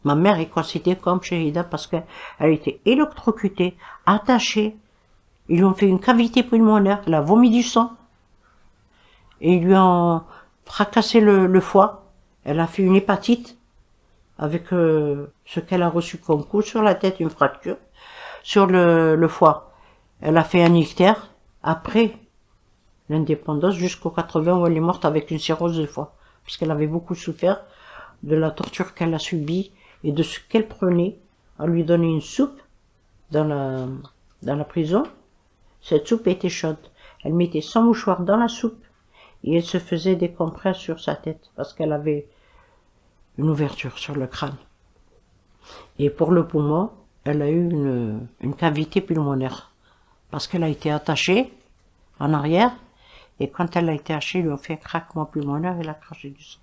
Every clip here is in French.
Ma mère est considérée comme shahida parce qu'elle a été électrocutée, attachée. Ils lui ont fait une cavité pulmonaire, elle a vomi du sang. Et ils lui ont fracassé le foie. Elle a fait une hépatite avec ce qu'elle a reçu comme coup sur la tête, une fracture. Sur le foie, elle a fait un ictère. Après l'indépendance, jusqu'aux 80 où elle est morte avec une cirrhose de foie. Parce qu'elle avait beaucoup souffert de la torture qu'elle a subie et de ce qu'elle prenait. On lui donnait une soupe dans la prison. Cette soupe était chaude. Elle mettait son mouchoir dans la soupe et elle se faisait des compresses sur sa tête parce qu'elle avait une ouverture sur le crâne. Et pour le poumon, elle a eu une cavité pulmonaire parce qu'elle a été attachée en arrière et quand elle a été attachée, ils lui ont fait un craquement pulmonaire et elle a craché du sang.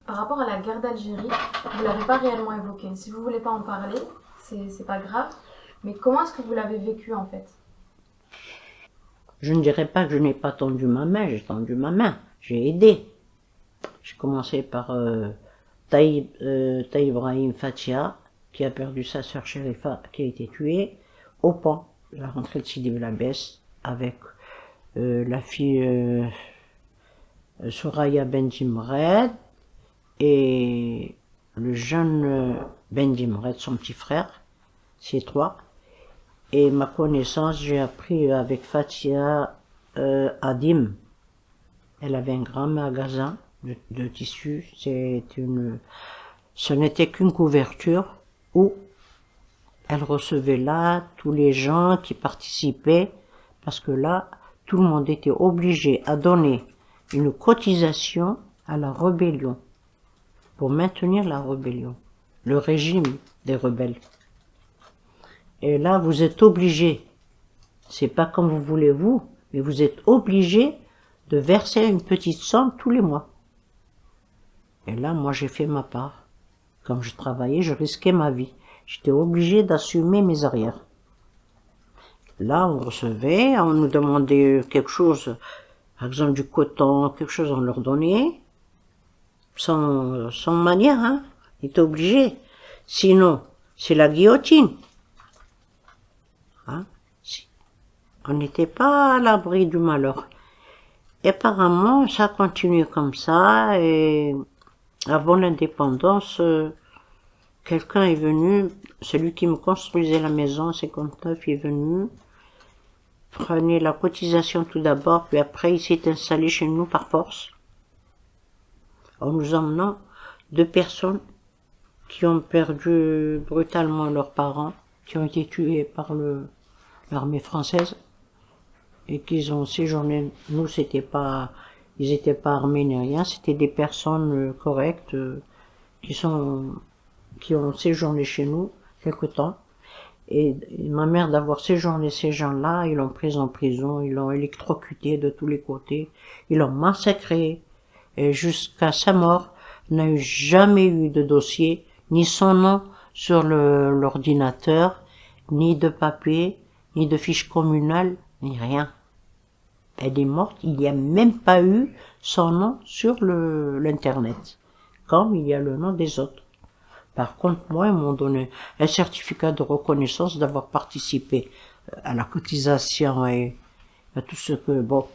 Par rapport à la guerre d'Algérie, vous ne l'avez pas réellement évoquée. Si vous ne voulez pas en parler, c'est pas grave. Mais comment est-ce que vous l'avez vécu en fait? Je ne dirais pas que je n'ai pas tendu ma main, j'ai tendu ma main, j'ai aidé. J'ai commencé par Taïb Ibrahim Fatia, qui a perdu sa sœur Sherifa, qui a été tuée, au pont, la rentrée de Sidi Belabès, avec la fille Soraya Benjimred et le jeune Benjimred, son petit frère, ces trois. Et ma connaissance, j'ai appris avec Fatia Adim. Elle avait un grand magasin de tissus. Ce n'était qu'une couverture où elle recevait là tous les gens qui participaient, parce que là, tout le monde était obligé à donner une cotisation à la rébellion, pour maintenir la rébellion, le régime des rebelles. Et là, vous êtes obligé, c'est pas comme vous voulez vous, mais vous êtes obligé de verser une petite somme tous les mois. Et là, moi, j'ai fait ma part. Comme je travaillais, je risquais ma vie. J'étais obligé d'assumer mes arrières. Là, on recevait, on nous demandait quelque chose, par exemple du coton, quelque chose, on leur donnait, sans manière, hein. Ils étaient obligés. Sinon, c'est la guillotine. Hein? On n'était pas à l'abri du malheur. Et apparemment, ça a continué comme ça, et avant l'indépendance, quelqu'un est venu, celui qui me construisait la maison, 59, est venu, prenait la cotisation tout d'abord, puis après il s'est installé chez nous par force, en nous emmenant 2 personnes qui ont perdu brutalement leurs parents, qui ont été tués par l'armée française, et qu'ils ont séjourné. Nous, c'était pas, ils étaient pas armés ni rien, c'était des personnes correctes qui ont séjourné chez nous quelque temps. Et ma mère, d'avoir séjourné ces gens-là, ils l'ont prise en prison, ils l'ont électrocuté de tous les côtés, ils l'ont massacré, et jusqu'à sa mort, n'a eu jamais eu de dossier, ni son nom sur l'ordinateur, ni de papier, ni de fiche communale, ni rien. Elle est morte, il n'y a même pas eu son nom sur l'internet, comme il y a le nom des autres. Par contre, moi, ils m'ont donné un certificat de reconnaissance d'avoir participé à la cotisation et à tout ce que, bon,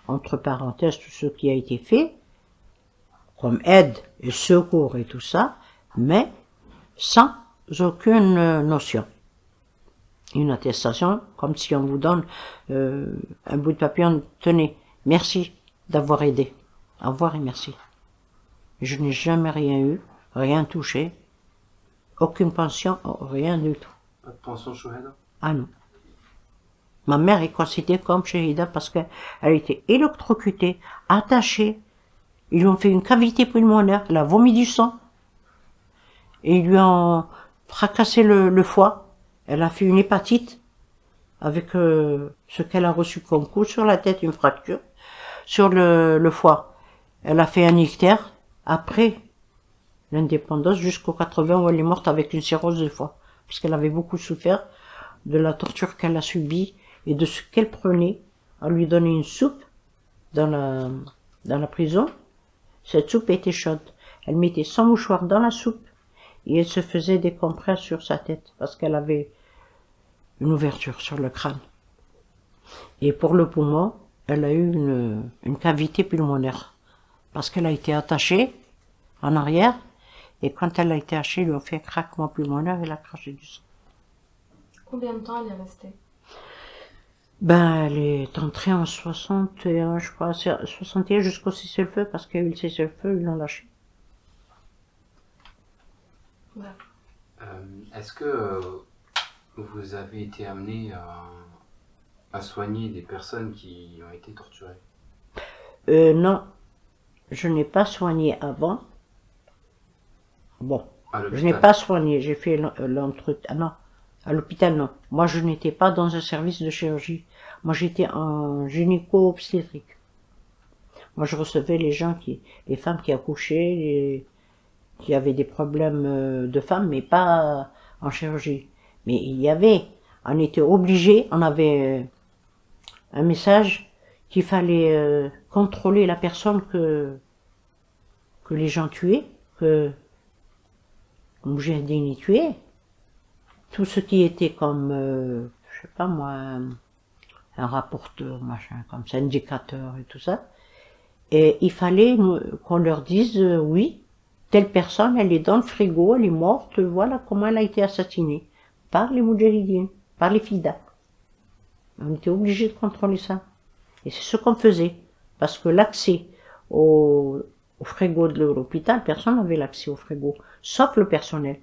entre parenthèses, tout ce qui a été fait, comme aide et secours et tout ça, mais sans aucune notion. Une attestation, comme si on vous donne un bout de papier, tenez, merci d'avoir aidé. Au revoir et merci. Je n'ai jamais rien eu, rien touché, aucune pension, rien du tout. Pas de pension shahada? Ah non. Ma mère est considérée comme shahida parce qu'elle a été électrocutée, attachée. Ils lui ont fait une cavité pulmonaire, elle a vomi du sang. Et ils lui ont fracassé le foie. Elle a fait une hépatite avec ce qu'elle a reçu comme coup sur la tête, une fracture, sur le foie. Elle a fait un ictère après l'indépendance jusqu'aux 80 où elle est morte avec une cirrhose de foie, puisqu'elle avait beaucoup souffert de la torture qu'elle a subie et de ce qu'elle prenait. On lui donnait une soupe dans la prison. Cette soupe était chaude. Elle mettait son mouchoir dans la soupe et elle se faisait des compresses sur sa tête parce qu'elle avait une ouverture sur le crâne. Et pour le poumon, elle a eu une cavité pulmonaire parce qu'elle a été attachée en arrière et quand elle a été attachée, ils lui ont fait un craquement pulmonaire et elle a craché du sang. Combien de temps elle est restée? Ben, elle est entrée en 61, je crois, 61 jusqu'au cessez-le-feu, parce qu'il y a eu le cessez-le-feu, ils l'ont lâché. Ouais. Est-ce que vous avez été amené à soigner des personnes qui ont été torturées? Non, je n'ai pas soigné avant. Bon, À je l'hôpital? n'ai pas soigné, j'ai fait l'entretien. Ah non, à l'hôpital, non. Moi, je n'étais pas dans un service de chirurgie. Moi, j'étais en gynéco-obstétrique. Moi, je recevais les femmes qui accouchaient, qui avaient des problèmes de femmes, mais pas en chirurgie. Mais on était obligés, on avait un message qu'il fallait contrôler la personne que les gens tuaient, que Moudjahidine tuait. Tout ce qui était comme, je sais pas moi, un rapporteur, machin, comme ça, indicateur et tout ça. Et il fallait qu'on leur dise, oui, telle personne, elle est dans le frigo, elle est morte, voilà comment elle a été assassinée. Par les Moudjahidines, par les FIDA. On était obligé de contrôler ça. Et c'est ce qu'on faisait. Parce que l'accès au frigo de l'hôpital, personne n'avait l'accès au frigo, sauf le personnel.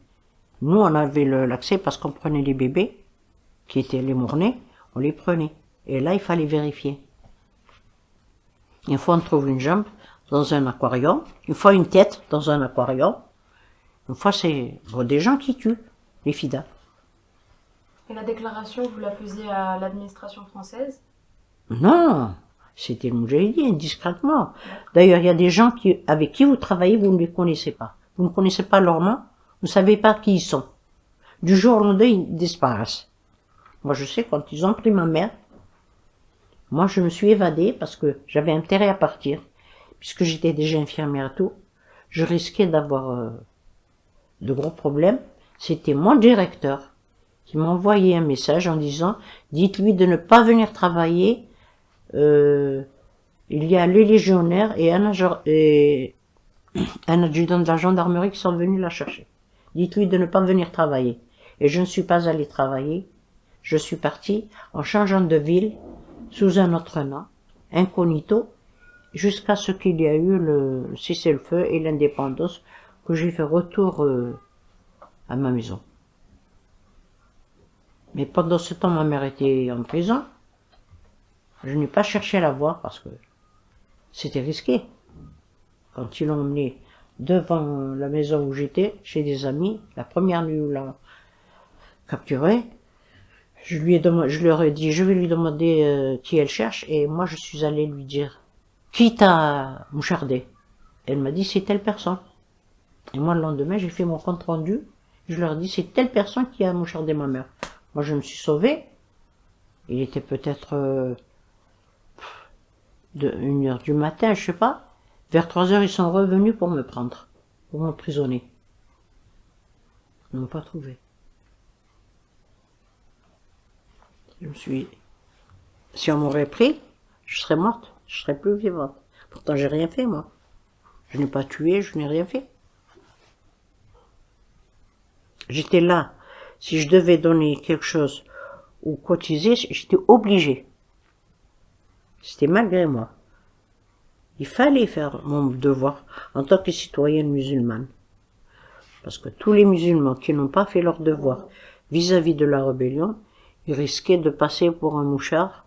Nous, on avait l'accès parce qu'on prenait les bébés, qui étaient les morts-nés, on les prenait. Et là, il fallait vérifier. Une fois, on trouve une jambe dans un aquarium, une fois une tête dans un aquarium, une fois, c'est des gens qui tuent, les FIDA. Et la déclaration, vous la faisiez à l'administration française? Non, c'était le Moudjahidine, discrètement. D'ailleurs, il y a des gens avec qui vous travaillez, vous ne les connaissez pas. Vous ne connaissez pas leur nom, vous ne savez pas qui ils sont. Du jour au lendemain, ils disparaissent. Moi, je sais, quand ils ont pris ma mère, moi, je me suis évadée parce que j'avais intérêt à partir. Puisque j'étais déjà infirmière et tout, je risquais d'avoir de gros problèmes. C'était mon directeur qui m'a envoyé un message en disant « Dites-lui de ne pas venir travailler. Il y a les légionnaires et un adjudant de la gendarmerie qui sont venus la chercher. Dites-lui de ne pas venir travailler. » Et je ne suis pas allée travailler. Je suis partie en changeant de ville, sous un autre nom, incognito, jusqu'à ce qu'il y a eu le cessez-le-feu et l'indépendance, que j'ai fait retour à ma maison. Mais pendant ce temps, ma mère était en prison. Je n'ai pas cherché à la voir parce que c'était risqué. Quand ils l'ont emmenée devant la maison où j'étais, chez des amis, la première nuit où l'a capturée, je leur ai dit, je vais lui demander qui elle cherche, et moi je suis allée lui dire, qui t'a mouchardé? Elle m'a dit, c'est telle personne. Et moi le lendemain, j'ai fait mon compte rendu, je leur ai dit, c'est telle personne qui a mouchardé ma mère. Moi je me suis sauvée, il était peut-être de 1h du matin, je sais pas. Vers 3h, ils sont revenus pour me prendre, pour m'emprisonner. Ils ne m'ont pas trouvé. Si on m'aurait pris, je serais morte, je serais plus vivante. Pourtant, j'ai rien fait, moi. Je n'ai pas tué, je n'ai rien fait. J'étais là. Si je devais donner quelque chose ou cotiser, j'étais obligée. C'était malgré moi. Il fallait faire mon devoir en tant que citoyenne musulmane. Parce que tous les musulmans qui n'ont pas fait leur devoir vis-à-vis de la rébellion, ils risquaient de passer pour un mouchard,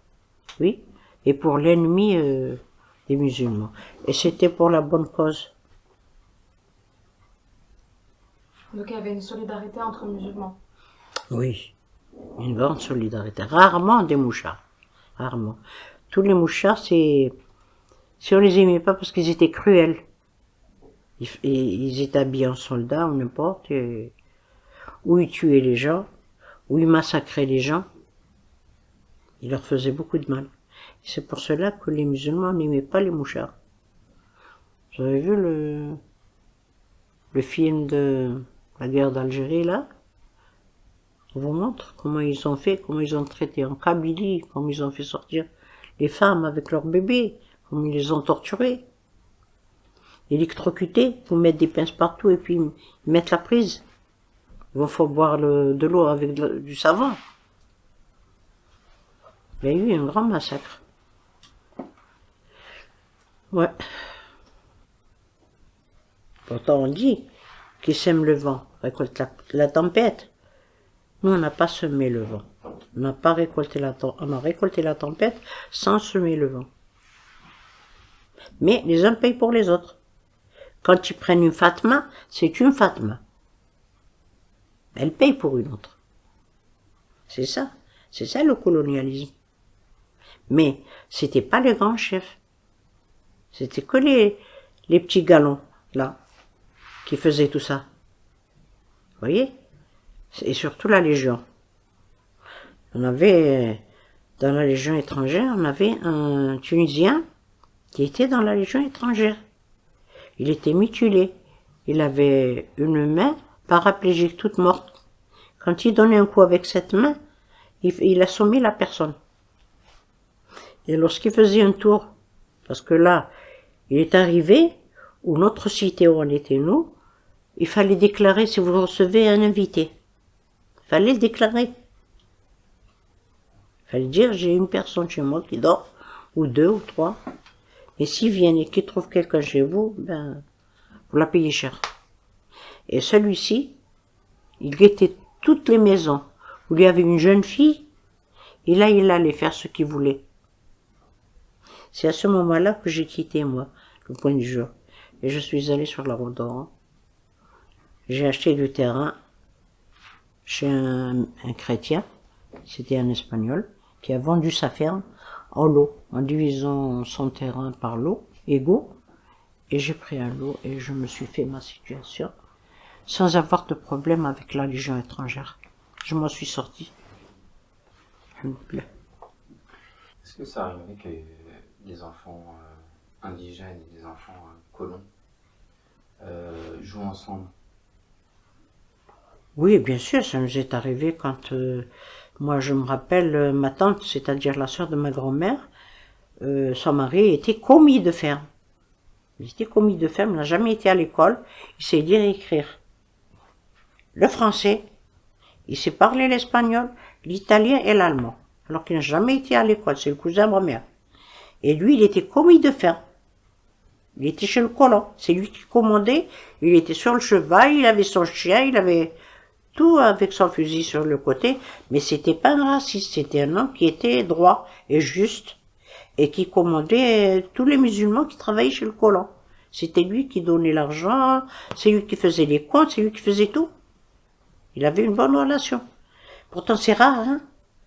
oui, et pour l'ennemi des musulmans. Et c'était pour la bonne cause. Donc il y avait une solidarité entre musulmans. Oui, Une grande solidarité. Rarement des mouchards. Rarement. Tous les mouchards, si on les aimait pas parce qu'ils étaient cruels. Ils étaient habillés en soldats ou n'importe. Ou ils tuaient les gens, ou ils massacraient les gens. Ils leur faisaient beaucoup de mal. C'est pour cela que les musulmans n'aimaient pas les mouchards. Vous avez vu le film de la guerre d'Algérie, là? On vous montre comment ils ont fait, comment ils ont traité en Kabylie, comment ils ont fait sortir les femmes avec leurs bébés, comment ils les ont torturés, électrocutés, pour mettre des pinces partout et puis mettre la prise. Il faut boire de l'eau avec du savon. Il y a eu un grand massacre. Ouais. Pourtant on dit qui sème le vent récolte la tempête. Nous on n'a pas semé le vent. On n'a pas récolté on a récolté la tempête sans semer le vent. Mais les uns payent pour les autres. Quand ils prennent une Fatma, c'est une Fatma. Elle paye pour une autre. C'est ça le colonialisme. Mais c'était pas les grands chefs. C'était que les petits galons, là, qui faisaient tout ça. Vous voyez? Et surtout la Légion. On avait, dans la Légion étrangère, on avait un Tunisien qui était dans la Légion étrangère. Il était mutilé. Il avait une main paraplégique toute morte. Quand il donnait un coup avec cette main, il assommait la personne. Et lorsqu'il faisait un tour, parce que là, il est arrivé, où notre cité où on était nous, il fallait déclarer si vous recevez un invité. Il fallait le déclarer. Il fallait dire, j'ai une personne chez moi qui dort, ou deux, ou trois. Et s'ils viennent et qu'ils trouvent quelqu'un chez vous, ben, vous la payez cher. Et celui-ci, il guettait toutes les maisons où il y avait une jeune fille, et là, il allait faire ce qu'il voulait. C'est à ce moment-là que j'ai quitté, moi, le Point du Jour. Et je suis allé sur la route d'Oran. J'ai acheté du terrain chez un chrétien, c'était un espagnol, qui a vendu sa ferme en lot, en divisant son terrain par lot, égaux. Et j'ai pris un lot et je me suis fait ma situation sans avoir de problème avec la Légion étrangère. Je m'en suis sorti. Est-ce que ça arrivait que des enfants indigènes et des enfants colons jouent ensemble? Oui, bien sûr, ça nous est arrivé quand, moi je me rappelle, ma tante, c'est-à-dire la sœur de ma grand-mère, son mari était commis de ferme. Il était commis de ferme, il n'a jamais été à l'école, il sait lire et écrire. Le français, il sait parler l'espagnol, l'italien et l'allemand, alors qu'il n'a jamais été à l'école, c'est le cousin de ma mère. Et lui, il était commis de ferme. Il était chez le colon, c'est lui qui commandait, il était sur le cheval, il avait son chien, il avait tout avec son fusil sur le côté, mais c'était pas un raciste, c'était un homme qui était droit et juste, et qui commandait tous les musulmans qui travaillaient chez le colon. C'était lui qui donnait l'argent, c'est lui qui faisait les comptes, c'est lui qui faisait tout. Il avait une bonne relation. Pourtant c'est rare, hein.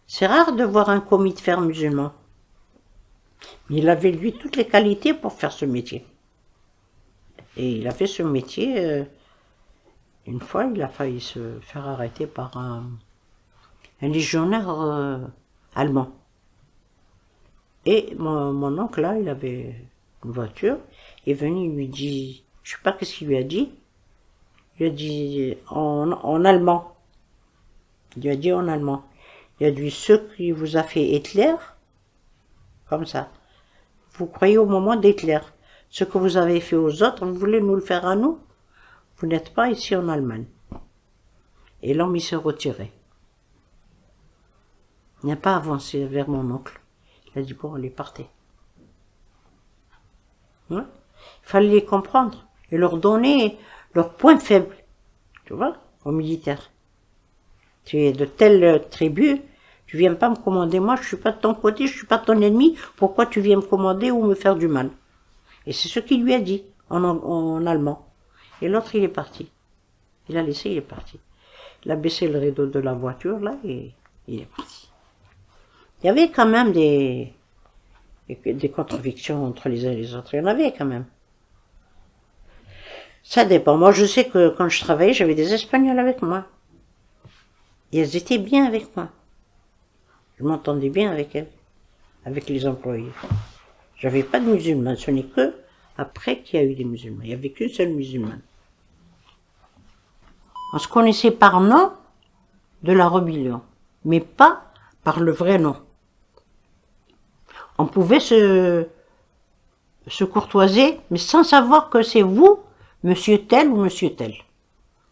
C'est rare de voir un commis de ferme musulman. Mais il avait lui toutes les qualités pour faire ce métier. Et il a fait ce métier, une fois il a failli se faire arrêter par un légionnaire allemand. Et mon oncle là, il avait une voiture, il est venu, il lui dit, je sais pas qu'est-ce qu'il lui a dit, il a dit en allemand. Il lui a dit en allemand. Il a dit, ce qui vous a fait Hitler, comme ça, vous croyez au moment d'Hitler. Ce que vous avez fait aux autres, vous voulez nous le faire à nous? Vous n'êtes pas ici en Allemagne. Et l'homme, il s'est retiré. Il n'a pas avancé vers mon oncle. Il a dit, bon, allez, partez. Ouais. Il fallait les comprendre et leur donner leurs points faibles, tu vois, aux militaires. Tu es de telle tribu, tu viens pas me commander, moi je suis pas de ton côté, je suis pas ton ennemi, pourquoi tu viens me commander ou me faire du mal? Et c'est ce qu'il lui a dit, en allemand. Et l'autre, il est parti. Il a laissé, il est parti. Il a baissé le rideau de la voiture, là, et Il est parti. Il y avait quand même des contradictions entre les uns et les autres. Il y en avait quand même. Ça dépend. Moi, je sais que quand je travaillais, j'avais des Espagnols avec moi. Et elles étaient bien avec moi. Je m'entendais bien avec elles, avec les employés. J'avais pas de musulmans. Ce n'est que après qu'il y a eu des musulmans. Il n'y avait qu'une seule musulmane. On se connaissait par nom de la rébellion, mais pas par le vrai nom. On pouvait se courtoiser, mais sans savoir que c'est vous, monsieur tel ou monsieur tel.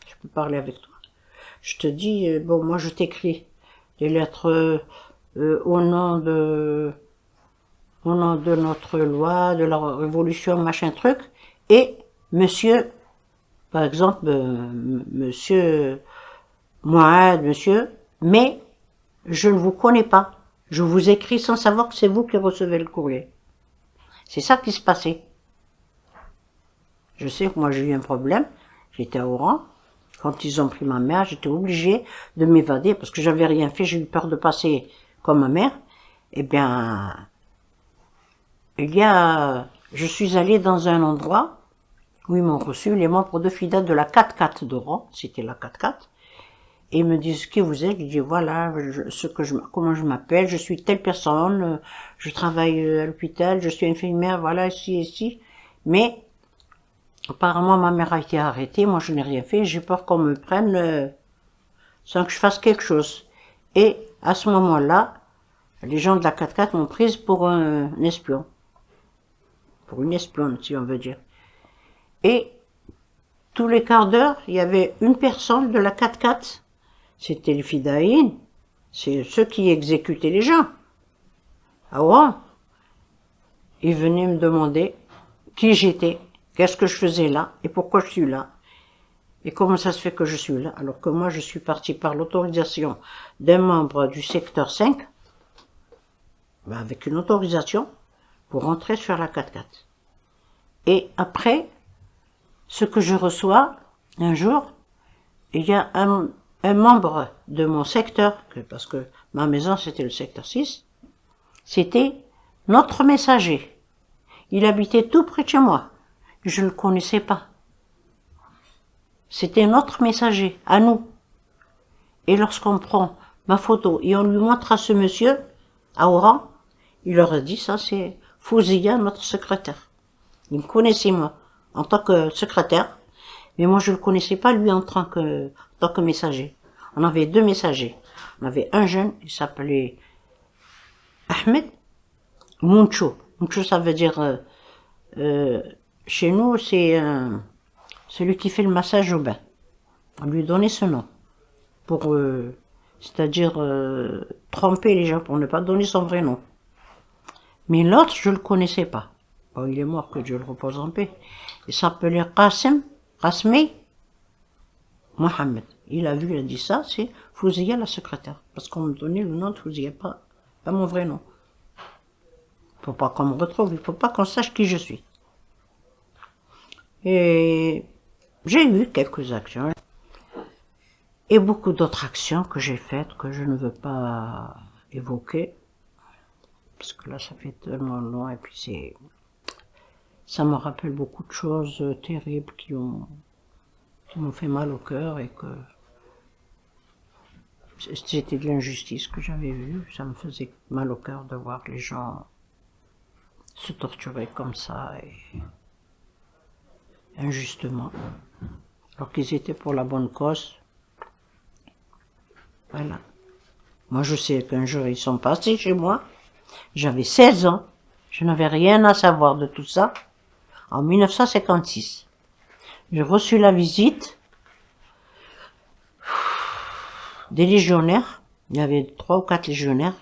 Je peux parler avec toi. Je te dis, bon, moi je t'écris des lettres au nom de notre loi, de la révolution, machin truc, et monsieur, par exemple, monsieur Mohamed, monsieur, mais je ne vous connais pas. Je vous écris sans savoir que c'est vous qui recevez le courrier. C'est ça qui se passait. Je sais que moi j'ai eu un problème, j'étais à Oran, quand ils ont pris ma mère, j'étais obligée de m'évader parce que j'avais rien fait, j'ai eu peur de passer comme ma mère. Eh bien, je suis allée dans un endroit où ils m'ont reçu les membres de FIDA de la 4-4 d'Oran, c'était la 4-4, et ils me disent qui vous êtes. Je dis voilà, comment je m'appelle, je suis telle personne, je travaille à l'hôpital, je suis infirmière, voilà, ici, mais apparemment ma mère a été arrêtée, moi je n'ai rien fait, j'ai peur qu'on me prenne sans que je fasse quelque chose. Et à ce moment-là, les gens de la 4-4 m'ont prise pour un espion. Pour une espionne, si on veut dire. Et tous les quarts d'heure, il y avait une personne de la 4-4. C'était les fidaïns. C'est ceux qui exécutaient les gens. Ah ouais. Ils venaient me demander qui j'étais, qu'est-ce que je faisais là, et pourquoi je suis là. Et comment ça se fait que je suis là, alors que moi je suis parti par l'autorisation d'un membre du secteur 5, avec une autorisation, pour rentrer sur la 4-4. Et après, ce que je reçois, un jour, il y a un membre de mon secteur, parce que ma maison c'était le secteur 6, c'était notre messager. Il habitait tout près de chez moi. Je ne le connaissais pas. C'était notre messager, à nous. Et lorsqu'on prend ma photo et on lui montre à ce monsieur, à Oran, il leur a dit, ça c'est Fouzia, notre secrétaire. Il me connaissait moi, en tant que secrétaire, mais moi je le connaissais pas lui en tant que messager. On avait deux messagers. On avait un jeune, il s'appelait Ahmed Muncho. Muncho ça veut dire, chez nous c'est celui qui fait le massage au bain. On lui donnait ce nom, pour, c'est-à-dire tromper les gens, pour ne pas donner son vrai nom. Mais l'autre, je le connaissais pas. Bon, il est mort, que Dieu le repose en paix. Il s'appelait Qasmi Mohamed. Il a vu, il a dit ça, c'est Fouzia la secrétaire. Parce qu'on me donnait le nom de Fouzia, pas mon vrai nom. Faut pas qu'on me retrouve, il faut pas qu'on sache qui je suis. Et j'ai eu quelques actions. Et beaucoup d'autres actions que j'ai faites, que je ne veux pas évoquer. Parce que là, ça fait tellement long, et puis ça me rappelle beaucoup de choses terribles qui m'ont fait mal au cœur, et que c'était de l'injustice que j'avais vue. Ça me faisait mal au cœur de voir les gens se torturer comme ça, et injustement, alors qu'ils étaient pour la bonne cause. Voilà. Moi, je sais qu'un jour, ils sont passés chez moi. J'avais 16 ans. Je n'avais rien à savoir de tout ça. En 1956. J'ai reçu la visite des légionnaires. Il y avait 3 ou 4 légionnaires.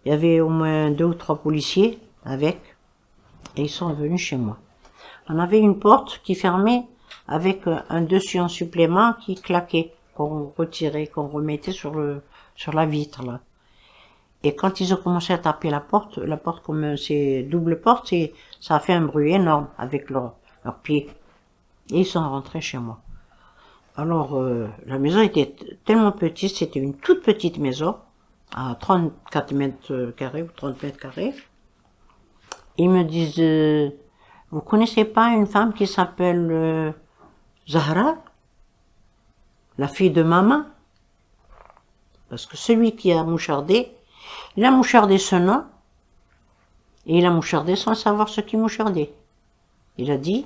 Il y avait au moins 2 ou 3 policiers avec. Et ils sont venus chez moi. On avait une porte qui fermait avec un dessus en supplément qui claquait, qu'on retirait, qu'on remettait sur la vitre, là. Et quand ils ont commencé à taper la porte comme c'est double porte, ça a fait un bruit énorme avec leurs pieds. Et ils sont rentrés chez moi. Alors, la maison était tellement petite, c'était une toute petite maison, à 34 mètres carrés ou 30 mètres carrés. Ils me disent, vous connaissez pas une femme qui s'appelle Zahra, la fille de maman? Parce que celui qui a mouchardé, il a mouchardé ce nom, et il a mouchardé sans savoir ce qu'il mouchardait. Il a dit,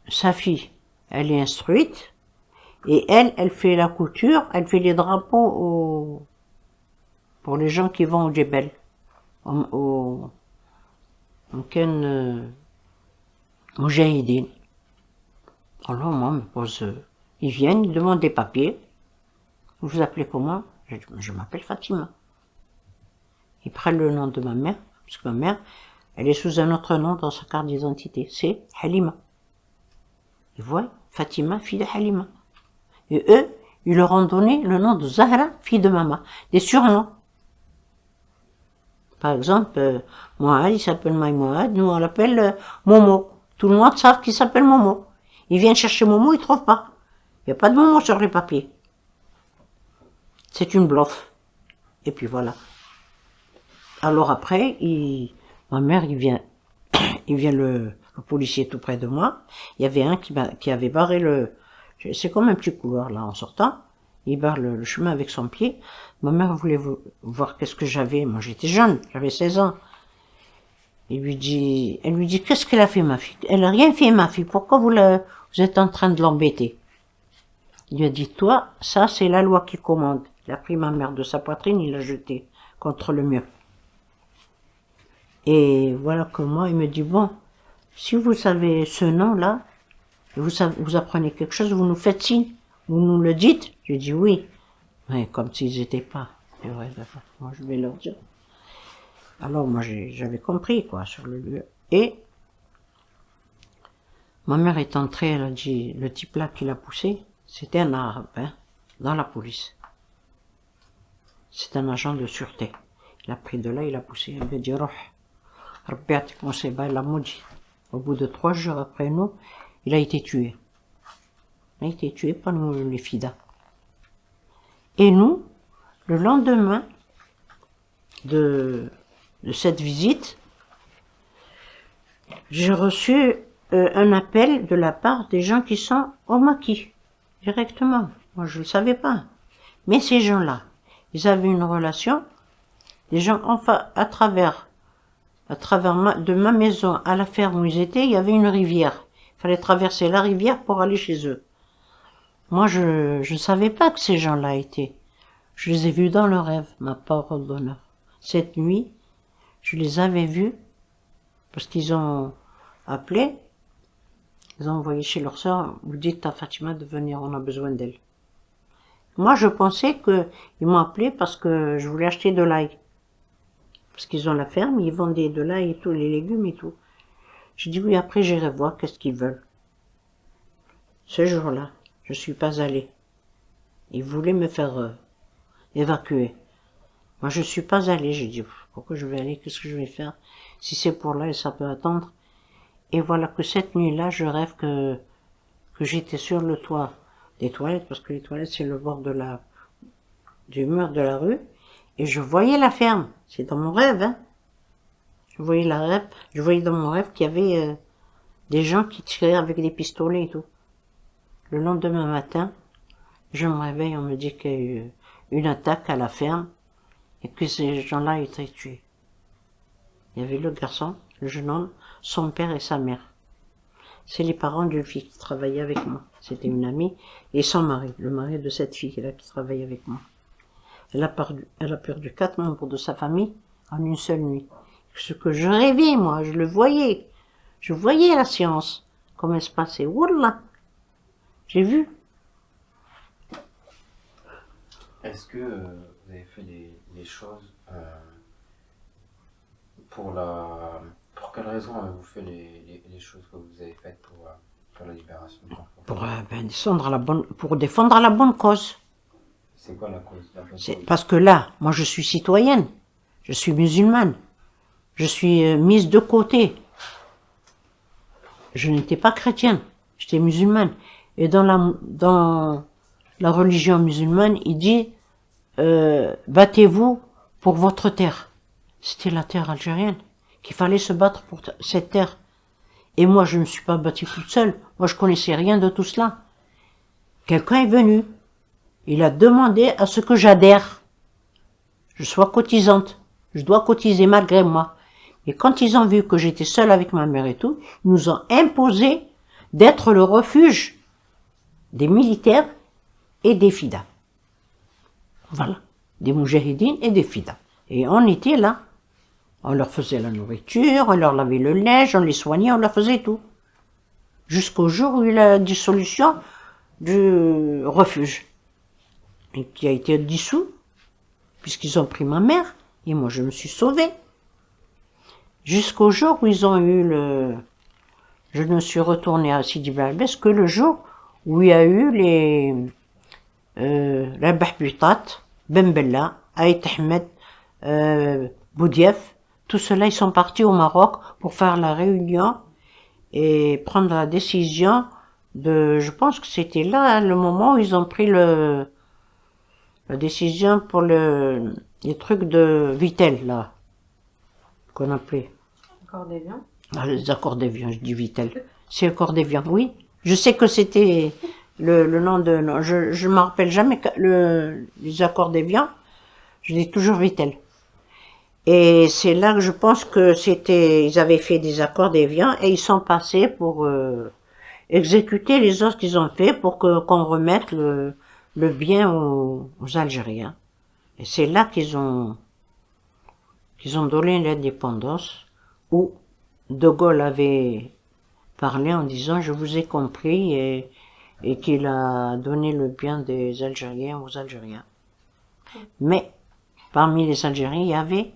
sa fille, elle est instruite, et elle fait la couture, elle fait les drapeaux pour les gens qui vont au Djebel, au Moujahidine. Alors moi, me pose, ils viennent, ils demandent des papiers. Vous vous appelez comment? Je m'appelle Fatima. Ils prennent le nom de ma mère, parce que ma mère, elle est sous un autre nom dans sa carte d'identité, c'est Halima. Ils voient Fatima, fille de Halima. Et eux, ils leur ont donné le nom de Zahra, fille de maman, des surnoms. Par exemple, Mohamed, il s'appelle Mohamed, nous on l'appelle Momo. Tout le monde sait qu'il s'appelle Momo. Ils viennent chercher Momo, ils ne trouvent pas. Il n'y a pas de Momo sur les papiers. C'est une bluffe. Et puis voilà. Alors après, ma mère, il vient le policier tout près de moi. Il y avait un qui avait barré c'est comme un petit couloir là en sortant. Il barre le chemin avec son pied. Ma mère voulait voir qu'est-ce que j'avais. Moi j'étais jeune, j'avais 16 ans. Elle lui dit, qu'est-ce qu'elle a fait ma fille? Elle a rien fait ma fille, pourquoi vous êtes en train de l'embêter? Il lui a dit, toi, ça c'est la loi qui commande. Il a pris ma mère de sa poitrine, il l'a jetée contre le mur. Et voilà que moi, il me dit, bon, si vous savez ce nom-là, vous apprenez quelque chose, vous nous faites signe, vous nous le dites. J'ai dit oui, mais comme s'ils n'étaient pas. C'est vrai, d'accord, moi je vais leur dire. Alors moi j'avais compris quoi sur le lieu. Et ma mère est entrée, elle a dit, le type là qui l'a poussé, c'était un arabe, hein, dans la police. C'est un agent de sûreté. Il a pris de là, il a poussé, il lui a dit, Roh, Rabbi atik Mousseba, il l'a maudit. Au bout de 3 jours après nous, il a été tué. Il a été tué par nous, les FIDA. Et nous, le lendemain de cette visite, j'ai reçu un appel de la part des gens qui sont au maquis, directement. Moi, je ne le savais pas. Mais ces gens-là, ils avaient une relation, des gens, enfin, à travers de ma maison à la ferme où ils étaient, il y avait une rivière. Il fallait traverser la rivière pour aller chez eux. Moi, je ne savais pas que ces gens-là étaient. Je les ai vus dans le rêve, ma parole d'honneur. Cette nuit, je les avais vus parce qu'ils ont appelé, ils ont envoyé chez leur sœur, vous dites à Fatima de venir, on a besoin d'elle. Moi, je pensais qu'ils m'ont appelé parce que je voulais acheter de l'ail. Parce qu'ils ont la ferme, ils vendaient de l'ail et tout, les légumes et tout. J'ai dit oui, après j'irai voir qu'est-ce qu'ils veulent. Ce jour-là, je suis pas allée. Ils voulaient me faire évacuer. Moi, je suis pas allée. J'ai dit pourquoi je vais aller, qu'est-ce que je vais faire? Si c'est pour là, ça peut attendre. Et voilà que cette nuit-là, je rêve que j'étais sur le toit des toilettes, parce que les toilettes, c'est le bord du mur de la rue, et je voyais la ferme. C'est dans mon rêve, hein. Je voyais dans mon rêve qu'il y avait des gens qui tiraient avec des pistolets et tout. Le lendemain matin, je me réveille, on me dit qu'il y a eu une attaque à la ferme, et que ces gens-là étaient tués. Il y avait le garçon, le jeune homme, son père et sa mère. C'est les parents d'une fille qui travaillait avec moi. C'était une amie, et son mari, le mari de cette fille-là qui travaillait avec moi. Elle a perdu 4 membres de sa famille en une seule nuit. Ce que je rêvais, moi, je le voyais. Je voyais la science, comment elle se passait. Wallah, j'ai vu. Est-ce que vous avez fait les choses pour quelle raison avez-vous fait les choses que vous avez faites pour la libération de l'enfant? Pour défendre la bonne cause. C'est quoi la cause? Parce que là, moi je suis citoyenne, je suis musulmane, je suis mise de côté. Je n'étais pas chrétienne, j'étais musulmane. Et dans la religion musulmane, il dit battez-vous pour votre terre. C'était la terre algérienne, qu'il fallait se battre pour cette terre. Et moi, je ne me suis pas battue toute seule. Moi, je connaissais rien de tout cela. Quelqu'un est venu. Il a demandé à ce que j'adhère. Je sois cotisante. Je dois cotiser malgré moi. Et quand ils ont vu que j'étais seule avec ma mère et tout, ils nous ont imposé d'être le refuge des militaires et des fidas. Voilà. Des moujahidines et des fidas. Et on était là. On leur faisait la nourriture, on leur lavait le linge, on les soignait, on leur faisait tout. Jusqu'au jour où il y a eu la dissolution du refuge. Et qui a été dissous, puisqu'ils ont pris ma mère, et moi je me suis sauvée. Jusqu'au jour où ils ont eu je ne suis retournée à Sidi Bel Abbès que le jour où il y a eu la Bahbutat, Ben Bella, Aït Ahmed, Boudiaf, tout cela, ils sont partis au Maroc pour faire la réunion et prendre la décision je pense que c'était là le moment où ils ont pris la décision pour les trucs de Vittel, là, qu'on appelait. Accord d'Évian. Ah, les accords d'Évian, je dis Vittel. C'est l'accord d'Évian, oui. Je sais que c'était le nom de... Non, je ne me rappelle jamais les accords d'Évian. Je dis toujours Vittel. Et c'est là que je pense que ils avaient fait des accords d'Évian et ils sont passés pour exécuter les ordres qu'ils ont fait pour qu'on remette le bien aux Algériens. Et c'est là qu'ils ont donné l'indépendance, où De Gaulle avait parlé en disant je vous ai compris et qu'il a donné le bien des Algériens aux Algériens. Mais parmi les Algériens, il y avait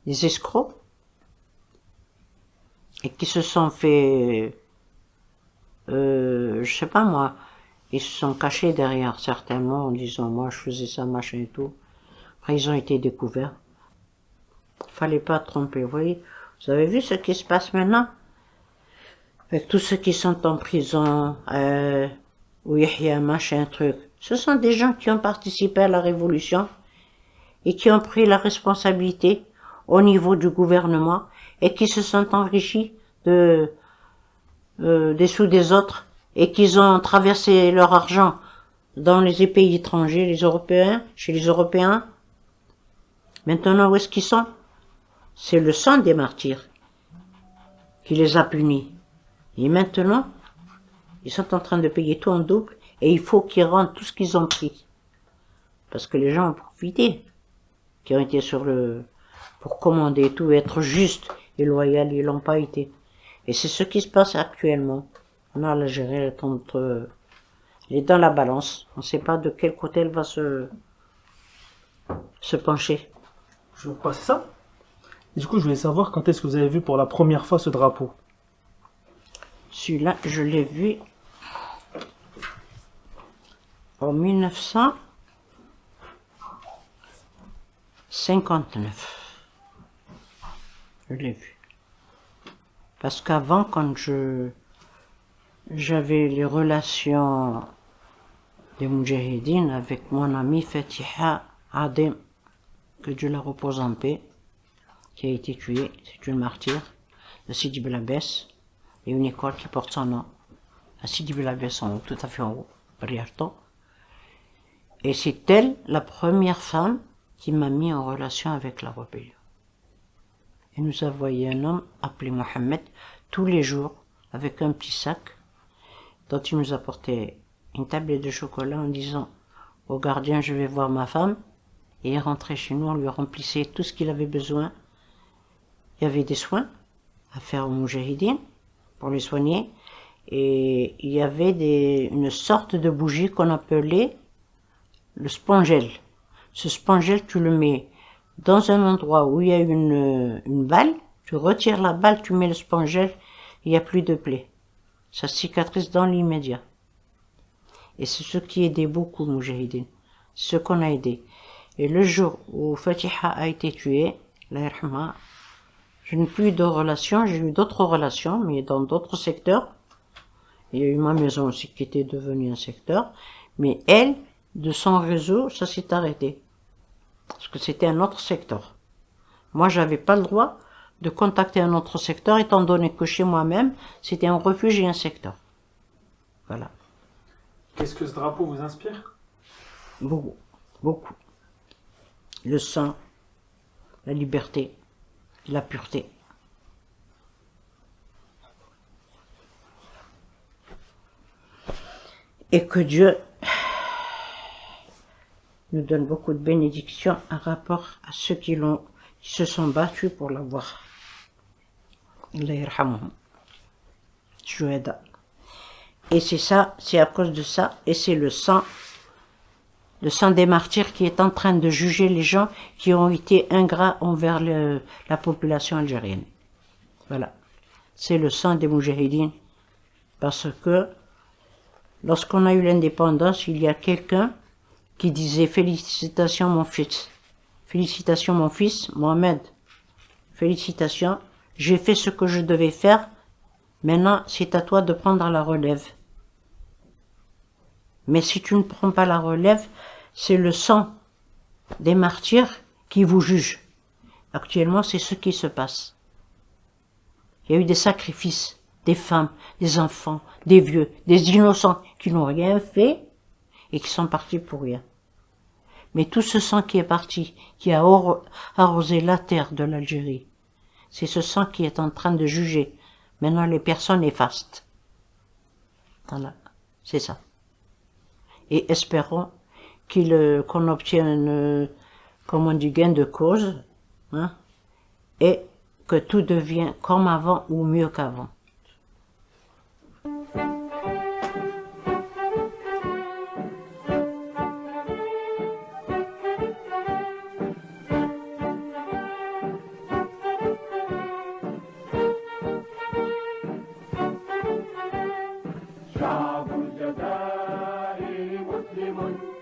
des escrocs et qui se sont fait, je sais pas moi, ils se sont cachés derrière certainement en disant moi je faisais ça, machin et tout. Après ils ont été découverts. Fallait pas tromper, vous voyez. Vous avez vu ce qui se passe maintenant? Avec tous ceux qui sont en prison, ou Yahya, machin truc. Ce sont des gens qui ont participé à la révolution et qui ont pris la responsabilité au niveau du gouvernement et qui se sont enrichis des sous des autres et qu'ils ont traversé leur argent dans les pays étrangers, les Européens, chez les Européens. Maintenant, où est-ce qu'ils sont? C'est le sang des martyrs qui les a punis. Et maintenant, ils sont en train de payer tout en double et il faut qu'ils rendent tout ce qu'ils ont pris. Parce que les gens ont profité, qui ont été pour commander tout, être juste et loyal, ils l'ont pas été. Et c'est ce qui se passe actuellement. On a l'Algérie, elle est dans la balance. On ne sait pas de quel côté elle va se pencher. Je vais vous passer ça. Et du coup, je voulais savoir quand est-ce que vous avez vu pour la première fois ce drapeau. Celui-là, je l'ai vu en 1959. Je l'ai vu. Parce qu'avant, quand j'avais les relations des Moudjahidines avec mon ami Fatiha Adem, que Dieu la repose en paix, qui a été tuée, c'est une martyre, de Sidi Bel Abbès, et une école qui porte son nom, à Sidi Bel Abbès en haut, tout à fait en haut, Briarton. Et c'est elle, la première femme, qui m'a mis en relation avec la rébellion. Et nous envoyé un homme appelé Mohamed tous les jours avec un petit sac dont il nous apportait une tablette de chocolat en disant au gardien je vais voir ma femme, et il rentrait chez nous, on lui remplissait tout ce qu'il avait besoin. Il y avait des soins à faire aux moujahidines pour les soigner et il y avait une sorte de bougie qu'on appelait le spongel. Ce spongel, tu le mets dans un endroit où il y a une balle, tu retires la balle, tu mets le spongel, il n'y a plus de plaie. Ça cicatrise dans l'immédiat. Et c'est ce qui aidait beaucoup Moujahidine. C'est ce qu'on a aidé. Et le jour où Fatiha a été tuée, la yarhamha, je n'ai plus de relations, j'ai eu d'autres relations, mais dans d'autres secteurs. Il y a eu ma maison aussi qui était devenue un secteur. Mais elle, de son réseau, ça s'est arrêté. Parce que c'était un autre secteur. Moi, j'avais pas le droit de contacter un autre secteur, étant donné que chez moi-même, c'était un refuge et un secteur. Voilà. Qu'est-ce que ce drapeau vous inspire? Beaucoup. Beaucoup. Le sang, la liberté, la pureté. Et que Dieu nous donne beaucoup de bénédictions en rapport à ceux qui se sont battus pour l'avoir. Allah yarhamuhum. Shuhada. Et c'est ça, c'est à cause de ça, et c'est le sang des martyrs qui est en train de juger les gens qui ont été ingrats envers la population algérienne. Voilà. C'est le sang des moujahidines. Parce que lorsqu'on a eu l'indépendance, il y a quelqu'un qui disait « Félicitations mon fils, félicitations mon fils, Mohamed, félicitations, j'ai fait ce que je devais faire, maintenant c'est à toi de prendre la relève. Mais si tu ne prends pas la relève, c'est le sang des martyrs qui vous juge. Actuellement, c'est ce qui se passe. Il y a eu des sacrifices, des femmes, des enfants, des vieux, des innocents qui n'ont rien fait et qui sont partis pour rien. Mais tout ce sang qui est parti, qui a arrosé la terre de l'Algérie, c'est ce sang qui est en train de juger maintenant les personnes néfastes. Voilà, c'est ça. Et espérons qu'on obtienne, comme on dit, gain de cause, hein, et que tout devient comme avant ou mieux qu'avant. شعب الجزائر مسلم